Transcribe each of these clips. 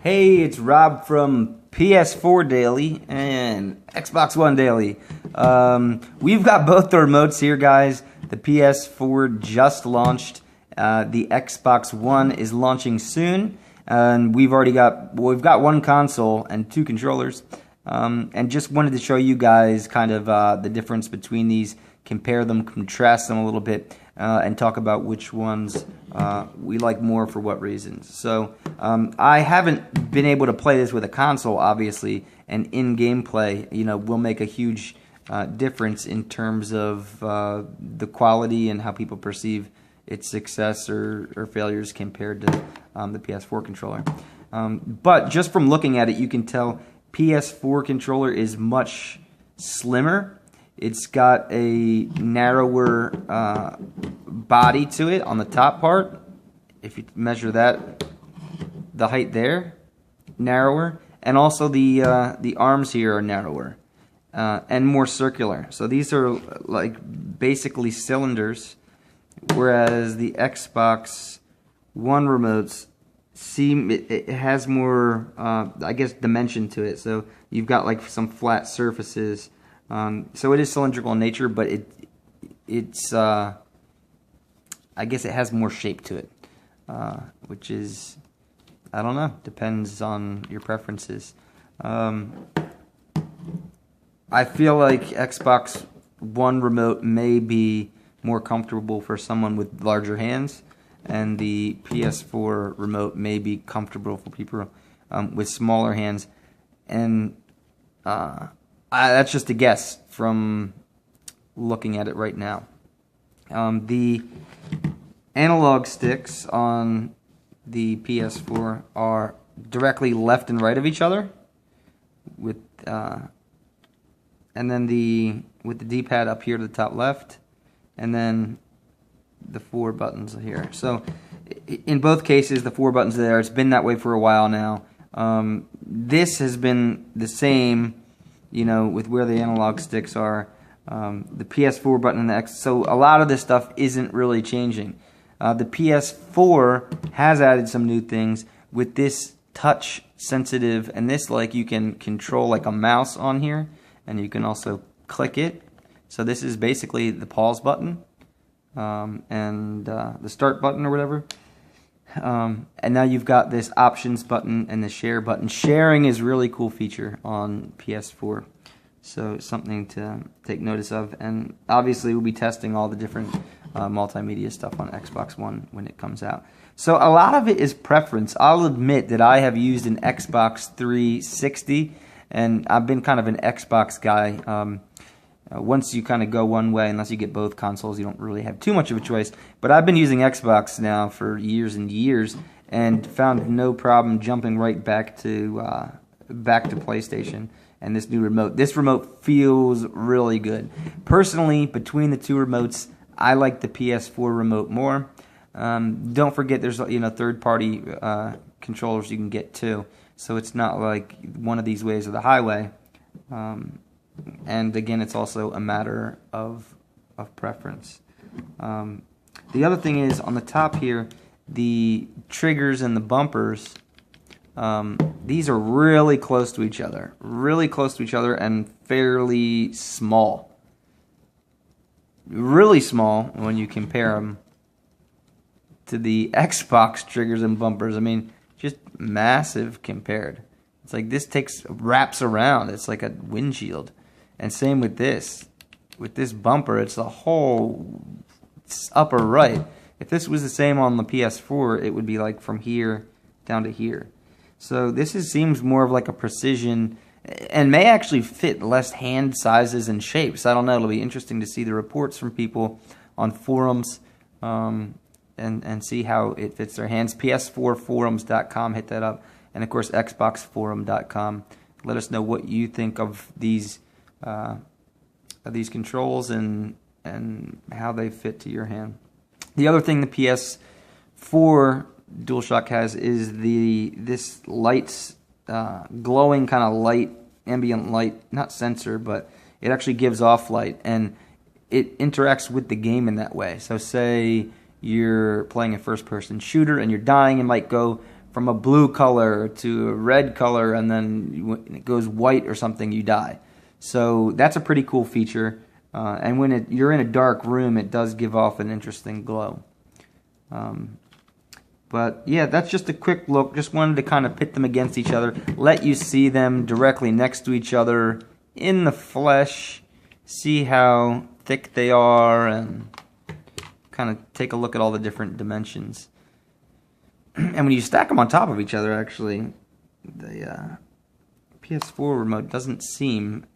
Hey, it's Rob from PS4 Daily and Xbox One Daily. We've got both the remotes here, guys. The PS4 just launched. The Xbox One is launching soon, and we've got one console and two controllers. And just wanted to show you guys kind of the difference between these, compare them, contrast them a little bit, and talk about which ones we like more for what reasons. So I haven't been able to play this with a console, obviously, and in-game play, will make a huge difference in terms of the quality and how people perceive its success or failures compared to the PS4 controller. But just from looking at it, you can tell PS4 controller is much slimmer. It's got a narrower body to it on the top part. If you measure that, the height there, narrower, and also the arms here are narrower and more circular. So these are like basically cylinders, whereas the Xbox One remotes it has more, I guess, dimension to it. So you've got like some flat surfaces. So it is cylindrical in nature, but it's I guess it has more shape to it, which is, I don't know, depends on your preferences. I feel like Xbox One remote may be more comfortable for someone with larger hands, and the PS4 remote may be comfortable for people with smaller hands. And that's just a guess from looking at it right now. The analog sticks on the PS4 are directly left and right of each other, with and then with the D-pad up here to the top left, and then the 4 buttons here. So in both cases, the 4 buttons are there. It's been that way for a while now. This has been the same, with where the analog sticks are. The PS4 button and the X. So a lot of this stuff isn't really changing. The PS4 has added some new things with this touch sensitive, and this, like, you can control like a mouse on here, and you can also click it. So this is basically the pause button and the start button or whatever. And now you've got this options button and the share button. Sharing is a really cool feature on PS4, so something to take notice of. And obviously we'll be testing all the different multimedia stuff on Xbox One when it comes out. So a lot of it is preference. I'll admit that I have used an Xbox 360, and I've been kind of an Xbox guy. Once you kind of go one way, unless you get both consoles, you don't really have too much of a choice. But I've been using Xbox now for years and years, and found no problem jumping right back to PlayStation and this new remote. This remote feels really good. Personally, between the two remotes, I like the PS4 remote more. Don't forget, there's third-party controllers you can get too, so it's not like one of these ways or the highway. And again, it's also a matter of preference. The other thing is, on the top here, the triggers and the bumpers, these are really close to each other. Really close to each other and fairly small. Really small when you compare them to the Xbox triggers and bumpers. I mean, just massive compared. It's like this wraps around. It's like a windshield. And same with this. With this bumper, it's the whole upper right. If this was the same on the PS4, it would be like from here down to here. So this seems more of like a precision, and may actually fit less hand sizes and shapes. I don't know. It'll be interesting to see the reports from people on forums and see how it fits their hands. PS4forums.com, hit that up. And of course, xboxforum.com. Let us know what you think of these controls and how they fit to your hand. The other thing the PS4 Dualshock has is this lights, glowing kind of light, ambient light, not sensor, but it actually gives off light, and it interacts with the game in that way. So say you're playing a first-person shooter and you're dying, it might go from a blue color to a red color, and then when it goes white or something, you die. So that's a pretty cool feature. And when you're in a dark room, it does give off an interesting glow. But yeah, that's just a quick look. Just wanted to kind of pit them against each other, let you see them directly next to each other in the flesh, see how thick they are, and kind of take a look at all the different dimensions. And when you stack them on top of each other, actually, the PS4 remote doesn't seem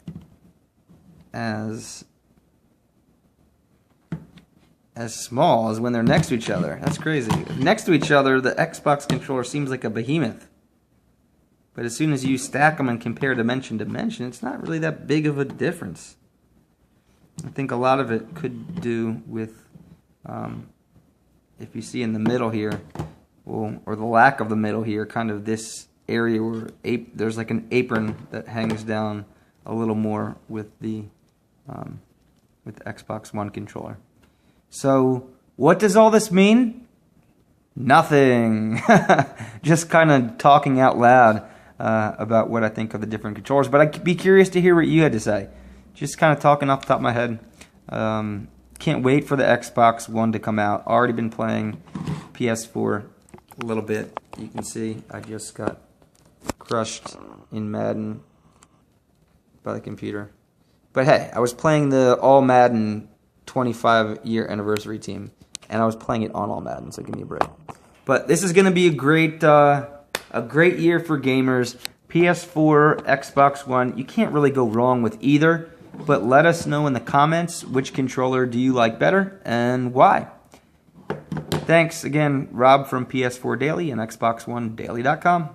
as small as when they're next to each other. That's crazy. Next to each other, the Xbox controller seems like a behemoth. But as soon as you stack them and compare dimension to dimension, it's not really that big of a difference. I think a lot of it could do with, if you see in the middle here, well, or the lack of the middle here, kind of this area where there's like an apron that hangs down a little more with the Xbox One controller. So, what does all this mean? Nothing. Just kind of talking out loud about what I think of the different controllers. But I'd be curious to hear what you had to say. Just kind of talking off the top of my head. Can't wait for the Xbox One to come out. Already been playing PS4 a little bit. You can see I just got crushed in Madden by the computer. But hey, I was playing the All Madden 25-year anniversary team, and I was playing it on All Madden, so give me a break. But this is going to be a great year for gamers. PS4, Xbox One, you can't really go wrong with either, but let us know in the comments which controller do you like better and why. Thanks again, Rob from PS4 Daily and Xbox1Daily.com.